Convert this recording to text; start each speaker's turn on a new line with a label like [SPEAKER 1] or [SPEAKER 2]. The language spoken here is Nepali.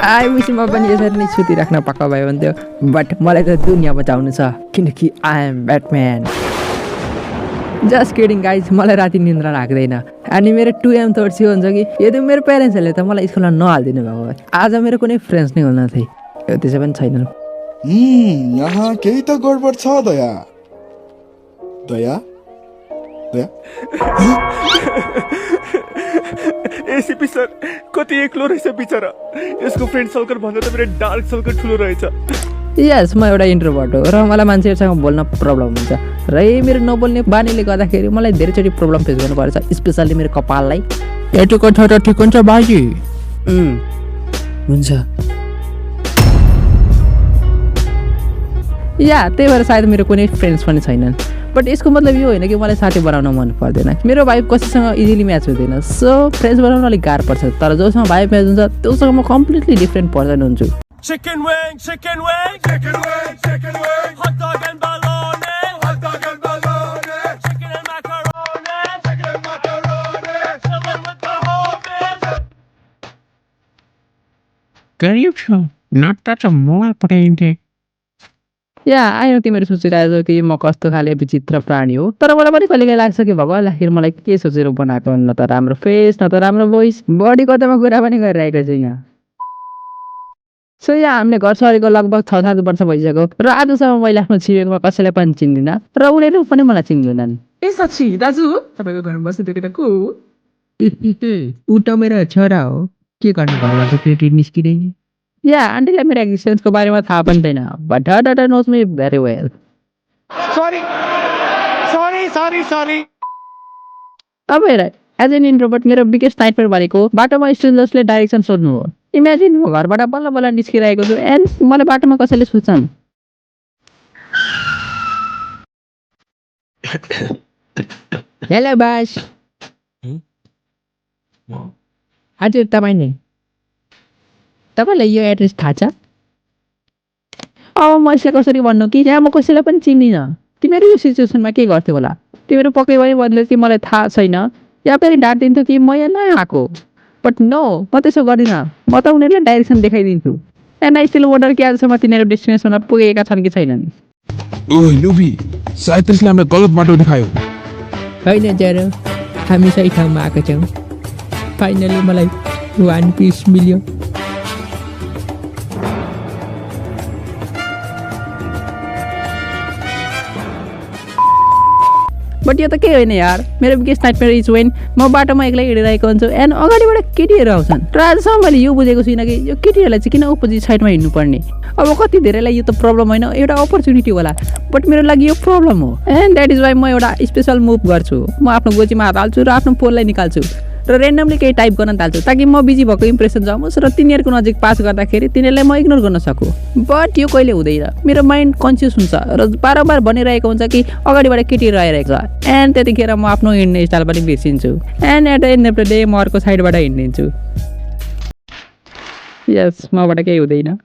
[SPEAKER 1] आई विश म पनि यसरी नै सुतिराख्न पक्का भयो भने थियो बट मलाई त दुनियाँ बचाउनु छ किनकि I am Batman just kidding guys मलाई राति निन्द्रा लाग्दैन अनि मेरो 2 AM थोट चाहिँ हुन्छ कि यदि मेरो प्यारेन्ट्सहरूले त मलाई स्कुलमा नहालिदिनु भएको भए आज मेरो कुनै फ्रेन्ड्स नै हुन थिए त्यसै पनि छैन
[SPEAKER 2] यहाँ केही त गडबड छ दया दया दया
[SPEAKER 3] एसीपी सर कति एक्लो रहेछ बिचरा यसको फ्रेन्ड सर्कल भन्दा त मेरो डार्क सर्कल ठुलो रहेछ
[SPEAKER 1] यस म एउटा इन्ट्रोभर्ट हो र मलाई मान्छेहरूसँग बोल्न प्रब्लम हुन्छ र मेरो नबोल्ने बानीले गर्दाखेरि मलाई धेरैचोटि प्रब्लम फेस गर्नु पर्छ स्पेसल्ली मेरो कपाललाई
[SPEAKER 4] यतिको छ त ठिक हुन्छ बाजी
[SPEAKER 1] हुन्छ या त्यही भएर सायद मेरो कुनै फ्रेन्ड्स पनि छैनन् बट यसको मतलब यो होइन कि मलाई साथी बनाउन मन पर्दैन मेरो भाइब कसैसँग इजिली म्याच हुँदैन सो फ्रेन्ड्स बनाउन अलिक गाह्रो पर्छ तर जोसँग भाइब म्याच हुन्छ त्योसँग म कम्प्लिटली डिफ्रेन्ट पर्सन हुन्छु
[SPEAKER 3] chicken wing chicken wing chicken wing chicken wing hot dog and bologna hot dog and bologna chicken and macaroni chicken and macaroni chilling with the homies
[SPEAKER 4] Can you show? Not that a more painting.
[SPEAKER 1] या आयो तिमीहरू सोचिरहेको कि म कस्तो खाले विचित्र प्राणी हो तर मलाई पनि कहिलेकाहीँ लाग्छ कि भगवान् आखिर मलाई के सोचेर बनाएको न त राम्रो फेस न त राम्रो भोइस बडी कतामा कुरा पनि गरिरहेको छु यहाँ सो यहाँ हामीले घर सरेको लगभग 6-7 वर्ष भइसक्यो र आजसम्म मैले आफ्नो छिमेकमा कसैलाई पनि चिन्दिनँ र उनीहरू पनि मलाई चिन्दैनन्
[SPEAKER 4] ए साक्षी दाजु तपाईँको घरमा बस्दै त्यो केटा को हो ऊ त मेरो छोरा हो के गर्नु घरबाट केटी निस्किँदैन
[SPEAKER 1] या आन्टीलाई मेरो एक्जिस्टेन्सको बारेमा थाहा पनि छैन but her knows me very well
[SPEAKER 3] sorry
[SPEAKER 1] अब हेर एज एन इन्ट्रोभर्ट मेरो बिगेस्ट नाइटमेयर भनेको बाटोमा स्ट्रेन्जर्सले डाइरेक्सन सोध्नु हो इमेजिन म घरबाट बल्ल बल्ल निस्किरहेको छु एन्ड मलाई बाटोमा कसैले सोध्छन् हेलो बास हजुर तपाईँलाई यो एड्रेस थाहा छ अब म यसलाई कसरी भन्नु कि यहाँ म कसैलाई पनि चिन्दिनँ तिमीहरू यो सिचुएसनमा के गर्थ्यौ होला तिमीहरू पक्कै पनि बदल्यो कि मलाई थाहा छैन या फेरि डाँट दिन्थ्यो कि म यहाँ नयाँ आएको बट नो म त्यसो गर्दिनँ म त उनीहरूलाई डाइरेक्सन देखाइदिन्छु एन्ड आई स्टिल वन्डर कि आजसम्म तिनीहरू डेस्टिनेसनमा पुगेका छन् कि छैनन्
[SPEAKER 4] ओह लुबी सायद त्यसले हामीलाई गलत बाटो देखायो
[SPEAKER 1] होइन जरो हामी सही ठाउँमा आएको छौँ फाइनली मलाई 1 पिस मिल्यो बट यो त केही होइन यार मेरो बिगेस्ट नाइटमेयर इज वेन म बाटोमा एक्लै हिँडिरहेको हुन्छु एन्ड अगाडिबाट केटीहरू आउँछन् र आजसम्म मैले यो बुझेको छुइनँ कि यो केटीहरूलाई चाहिँ किन अपोजिट साइडमा हिँड्नुपर्ने अब कति धेरैलाई यो त प्रब्लम होइन एउटा अपर्च्युनिटी होला बट मेरो लागि यो प्रब्लम हो एन्ड द्याट इज वाइ म एउटा स्पेसल मुभ गर्छु म आफ्नो गोजीमा हात हाल्छु र आफ्नो पोललाई निकाल्छु र रेन्डमली केही टाइप गर्न थाल्छु ताकि म बिजी भएको इम्प्रेसन जाओस् र तिनीहरूको नजिक पास गर्दाखेरि तिनीहरूलाई म इग्नोर गर्न सकु बट यो कहिले हुँदैन मेरो माइन्ड कन्सियस हुन्छ र बारम्बार भनिरहेको हुन्छ कि अगाडिबाट केटीहरू आइरहेको छ एन्ड त्यतिखेर म आफ्नो हिँड्ने स्टाइल पनि बिर्सिन्छु and at the end of the day म अर्को साइडबाट हिँडिदिन्छु यस मबाट केही हुँदैन